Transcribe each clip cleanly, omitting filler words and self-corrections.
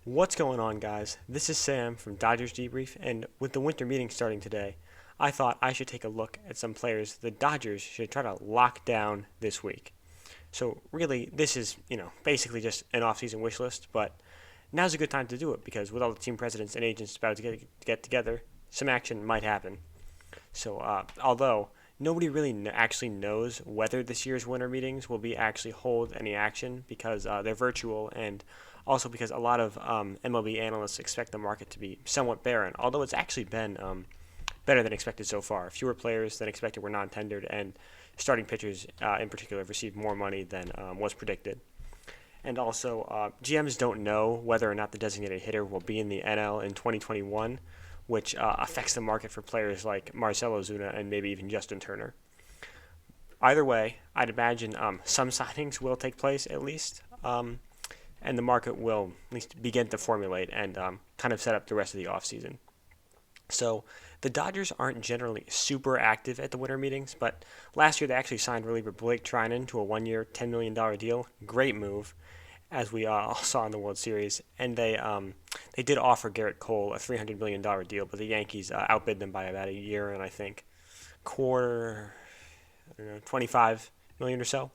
What's going on, guys? This is Sam from Dodgers Debrief, and with the winter meeting starting today, I thought I should take a look at some players the Dodgers should try to lock down this week. So, really, this is, basically just an off-season wish list, but now's a good time to do it because with all the team presidents and agents about to get together, some action might happen. So, although nobody really actually knows whether this year's winter meetings will be actually hold any action because they're virtual, and also because a lot of MLB analysts expect the market to be somewhat barren, although it's actually been better than expected so far. Fewer players than expected were non-tendered, and starting pitchers in particular have received more money than was predicted. And also, GMs don't know whether or not the designated hitter will be in the NL in 2021, which affects the market for players like Marcell Ozuna and maybe even Justin Turner. Either way, I'd imagine some signings will take place at least, and the market will at least begin to formulate and kind of set up the rest of the offseason. So the Dodgers aren't generally super active at the winter meetings, but last year they actually signed reliever Blake Trinan to a one-year, $10 million deal. Great move, as we all saw in the World Series. And they did offer Garrett Cole a $300 million deal, but the Yankees outbid them by about a year and I think $25 million or so.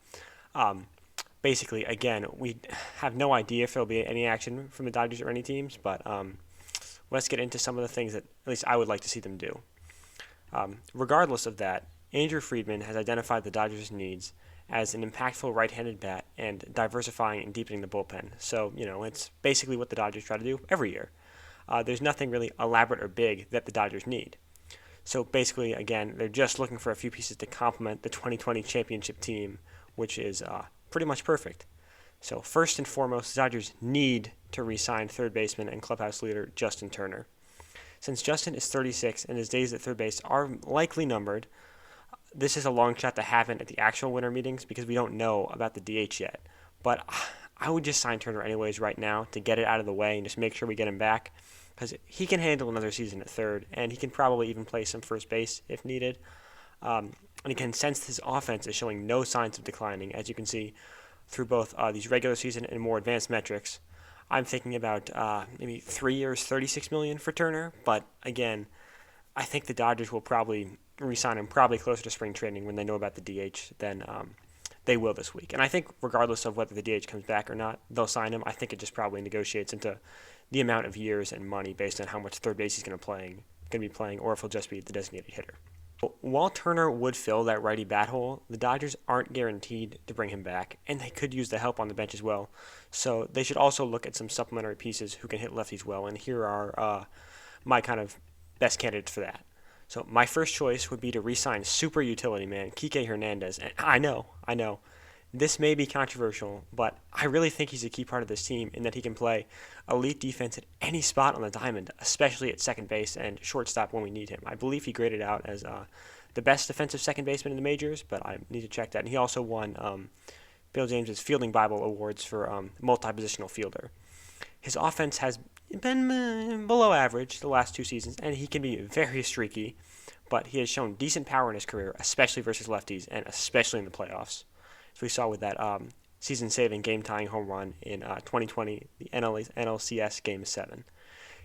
Basically, again, we have no idea if there'll be any action from the Dodgers or any teams, but let's get into some of the things that at least I would like to see them do. Regardless of that, Andrew Friedman has identified the Dodgers' needs as an impactful right-handed bat and diversifying and deepening the bullpen. So, it's basically what the Dodgers try to do every year. There's nothing really elaborate or big that the Dodgers need. So basically, again, they're just looking for a few pieces to complement the 2020 championship team, which is pretty much perfect. So first and foremost, the Dodgers need to re-sign third baseman and clubhouse leader Justin Turner. Since Justin is 36 and his days at third base are likely numbered, this is a long shot to happen at the actual winter meetings because we don't know about the DH yet. But I would just sign Turner anyways right now to get it out of the way and just make sure we get him back because he can handle another season at third, and he can probably even play some first base if needed. And again, since his offense is showing no signs of declining, as you can see through both these regular season and more advanced metrics, I'm thinking about maybe 3 years, $36 million for Turner. But again, I think the Dodgers will probably re-sign him probably closer to spring training when they know about the DH than they will this week. And I think regardless of whether the DH comes back or not, they'll sign him. I think it just probably negotiates into the amount of years and money based on how much third base he's going to be playing, or if he'll just be the designated hitter. While Turner would fill that righty bat hole, the Dodgers aren't guaranteed to bring him back, and they could use the help on the bench as well. So they should also look at some supplementary pieces who can hit lefties well, and here are my kind of best candidates for that. So my first choice would be to re-sign super utility man Kike Hernandez. And I know, this may be controversial, but I really think he's a key part of this team in that he can play elite defense at any spot on the diamond, especially at second base and shortstop when we need him. I believe he graded out as the best defensive second baseman in the majors, but I need to check that. And he also won Bill James's Fielding Bible Awards for multi-positional fielder. His offense has been below average the last two seasons, and he can be very streaky, but he has shown decent power in his career, especially versus lefties, and especially in the playoffs. As we saw with that season-saving, game-tying home run in 2020, the NLCS Game 7.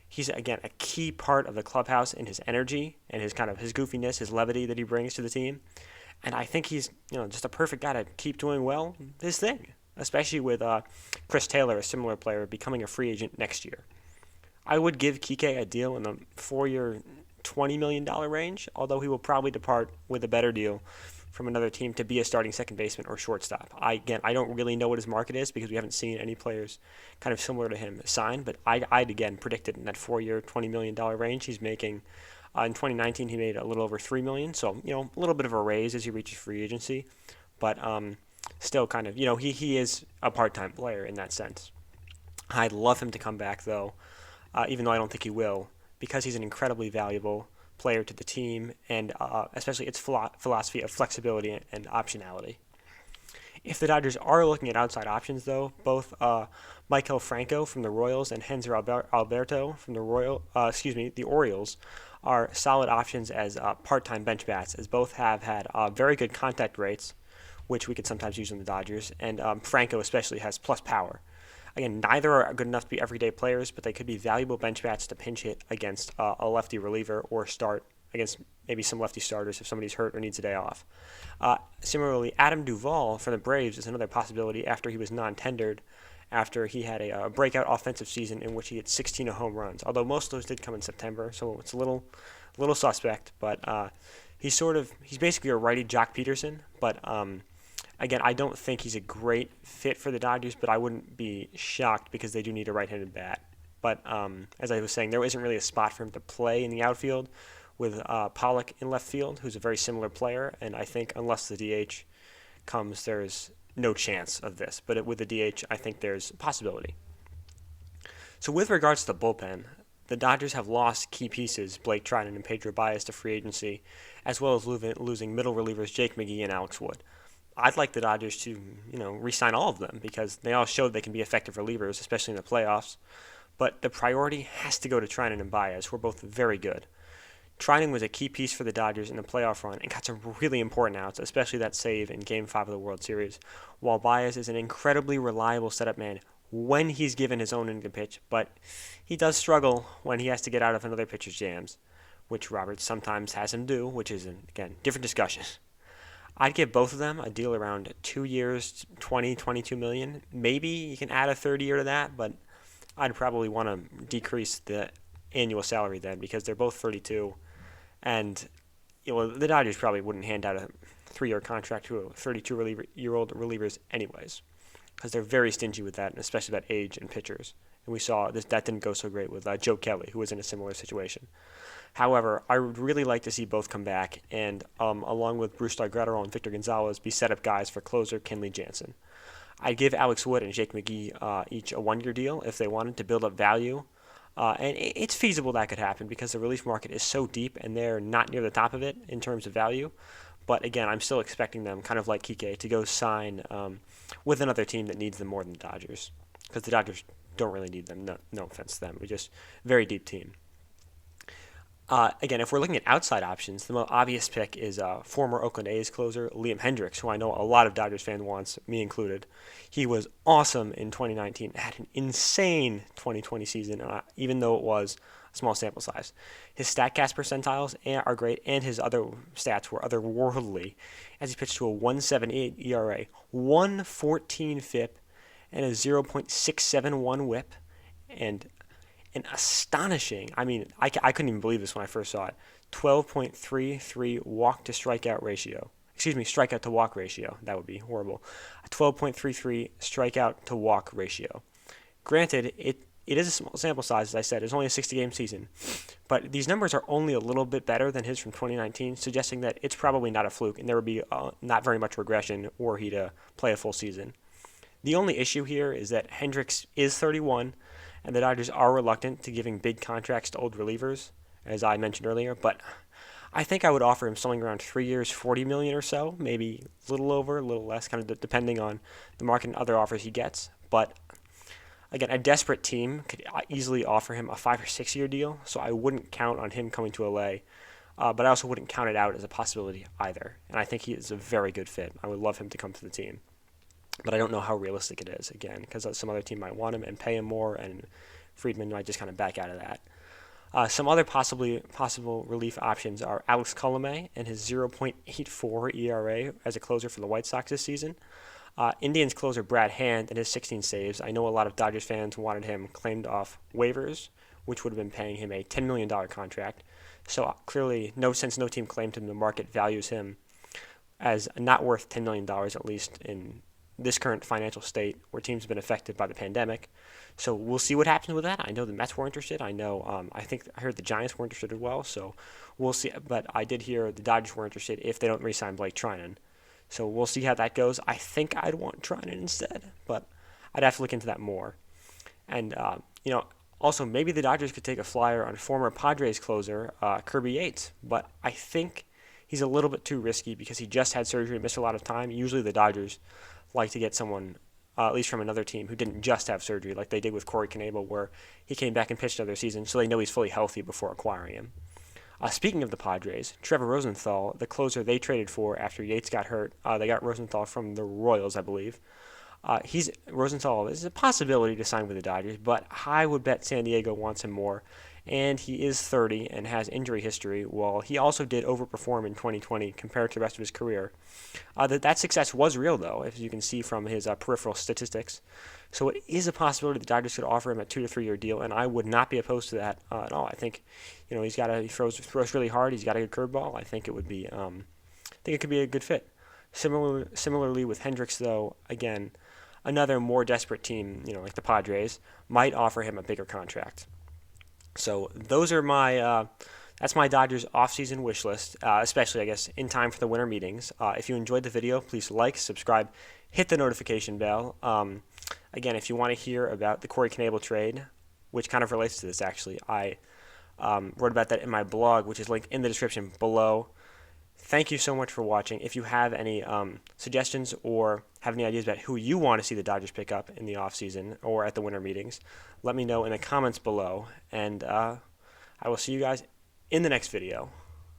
He's, again, a key part of the clubhouse in his energy and his goofiness, his levity that he brings to the team. And I think he's just a perfect guy to keep doing well his thing, especially with Chris Taylor, a similar player, becoming a free agent next year. I would give Kike a deal in the 4-year, $20 million range, although he will probably depart with a better deal from another team to be a starting second baseman or shortstop. I don't really know what his market is because we haven't seen any players kind of similar to him sign, but I'd again predicted in that 4-year, $20 million range he's making. In 2019, he made a little over $3 million, so a little bit of a raise as he reaches free agency, but still kind of he is a part-time player in that sense. I'd love him to come back though, even though I don't think he will, because he's an incredibly valuable player to the team, and especially its philosophy of flexibility and optionality. If the Dodgers are looking at outside options, though, both Maikel Franco from the Royals and Henzer Alberto from the the Orioles are solid options as part-time bench bats, as both have had very good contact rates, which we could sometimes use in the Dodgers, and Franco especially has plus power. Again, neither are good enough to be everyday players, but they could be valuable bench bats to pinch hit against a lefty reliever or start against maybe some lefty starters if somebody's hurt or needs a day off. Similarly, Adam Duvall from the Braves is another possibility after he was non-tendered, after he had a breakout offensive season in which he hit 16 home runs. Although most of those did come in September, so it's a little suspect. But he's basically a righty Jock Peterson. But again, I don't think he's a great fit for the Dodgers, but I wouldn't be shocked because they do need a right-handed bat. But as I was saying, there isn't really a spot for him to play in the outfield with Pollock in left field, who's a very similar player. And I think unless the DH comes, there's no chance of this. But with the DH, I think there's a possibility. So with regards to the bullpen, the Dodgers have lost key pieces, Blake Trinan and Pedro Baez, to free agency, as well as losing middle relievers Jake McGee and Alex Wood. I'd like the Dodgers to, re-sign all of them because they all showed they can be effective relievers, especially in the playoffs. But the priority has to go to Trinan and Baez, who are both very good. Trinan was a key piece for the Dodgers in the playoff run and got some really important outs, especially that save in Game 5 of the World Series, while Baez is an incredibly reliable setup man when he's given his own inning to pitch, but he does struggle when he has to get out of another pitcher's jams, which Roberts sometimes has him do, which is, again, different discussion. I'd give both of them a deal around 2 years, $22 million. Maybe you can add a third year to that, but I'd probably want to decrease the annual salary then because they're both 32. And the Dodgers probably wouldn't hand out a 3-year contract to a 32-year-old relievers anyways, because they're very stingy with that, and especially about age and pitchers. And we saw that didn't go so great with Joe Kelly, who was in a similar situation. However, I would really like to see both come back, and along with Bruce Gratterall and Victor Gonzalez, be setup guys for closer Kenley Jansen. I'd give Alex Wood and Jake McGee each a 1-year deal if they wanted to build up value. And it's feasible that could happen because the relief market is so deep and they're not near the top of it in terms of value. But again, I'm still expecting them, kind of like Kike, to go sign with another team that needs them more than the Dodgers. Because the Dodgers don't really need them. No offense to them. We're just a very deep team. Again, if we're looking at outside options, the most obvious pick is former Oakland A's closer Liam Hendriks, who I know a lot of Dodgers fans wants, me included. He was awesome in 2019, had an insane 2020 season, even though it was a small sample size. His StatCast percentiles are great, and his other stats were otherworldly, as he pitched to a 1.78 ERA, 1.14 FIP, and a 0.671 WHIP, and an astonishing, I couldn't even believe this when I first saw it, 12.33 walk to strikeout ratio. Strikeout to walk ratio. That would be horrible. A 12.33 strikeout to walk ratio. Granted, it is a small sample size, as I said. It's only a 60-game season. But these numbers are only a little bit better than his from 2019, suggesting that it's probably not a fluke, and there would be not very much regression were he to play a full season. The only issue here is that Hendriks is 31, and the Dodgers are reluctant to giving big contracts to old relievers, as I mentioned earlier. But I think I would offer him something around 3 years, $40 million or so, maybe a little over, a little less, kind of depending on the market and other offers he gets. But again, a desperate team could easily offer him a 5 or 6 year deal, so I wouldn't count on him coming to LA. But I also wouldn't count it out as a possibility either. And I think he is a very good fit. I would love him to come to the team. But I don't know how realistic it is, again, because some other team might want him and pay him more, and Friedman might just kind of back out of that. Some other possible relief options are Alex Colomé and his 0.84 ERA as a closer for the White Sox this season. Indians closer Brad Hand and his 16 saves. I know a lot of Dodgers fans wanted him claimed off waivers, which would have been paying him a $10 million contract. So clearly, since no team claimed him, the market values him as not worth $10 million, at least in this current financial state where teams have been affected by the pandemic. So we'll see what happens with that. I know the Mets were interested. I heard the Giants were interested as well. So we'll see. But I did hear the Dodgers were interested if they don't re-sign Blake Trinan. So we'll see how that goes. I think I'd want Trinan instead, but I'd have to look into that more. And, also maybe the Dodgers could take a flyer on former Padres closer Kirby Yates. But I think he's a little bit too risky because he just had surgery and missed a lot of time. Usually the Dodgers like to get someone, at least from another team, who didn't just have surgery, like they did with Corey Knebel, where he came back and pitched another season, so they know he's fully healthy before acquiring him. Speaking of the Padres, Trevor Rosenthal, the closer they traded for after Yates got hurt, they got Rosenthal from the Royals, I believe. Rosenthal is a possibility to sign with the Dodgers, but I would bet San Diego wants him more. And he is 30 and has injury history, while he also did overperform in 2020 compared to the rest of his career. That success was real, though, as you can see from his peripheral statistics. So it is a possibility the Dodgers could offer him a 2 to 3 year deal, and I would not be opposed to that at all. I think, he throws really hard. He's got a good curveball. I think it could be a good fit. Similarly with Hendricks, though, again, another more desperate team, like the Padres, might offer him a bigger contract. So those are that's my Dodgers offseason wish list, especially, I guess, in time for the winter meetings. If you enjoyed the video, please like, subscribe, hit the notification bell. Again, if you want to hear about the Corey Knebel trade, which kind of relates to this, actually, I wrote about that in my blog, which is linked in the description below. Thank you so much for watching. If you have any suggestions or have any ideas about who you want to see the Dodgers pick up in the offseason or at the winter meetings, let me know in the comments below. And I will see you guys in the next video.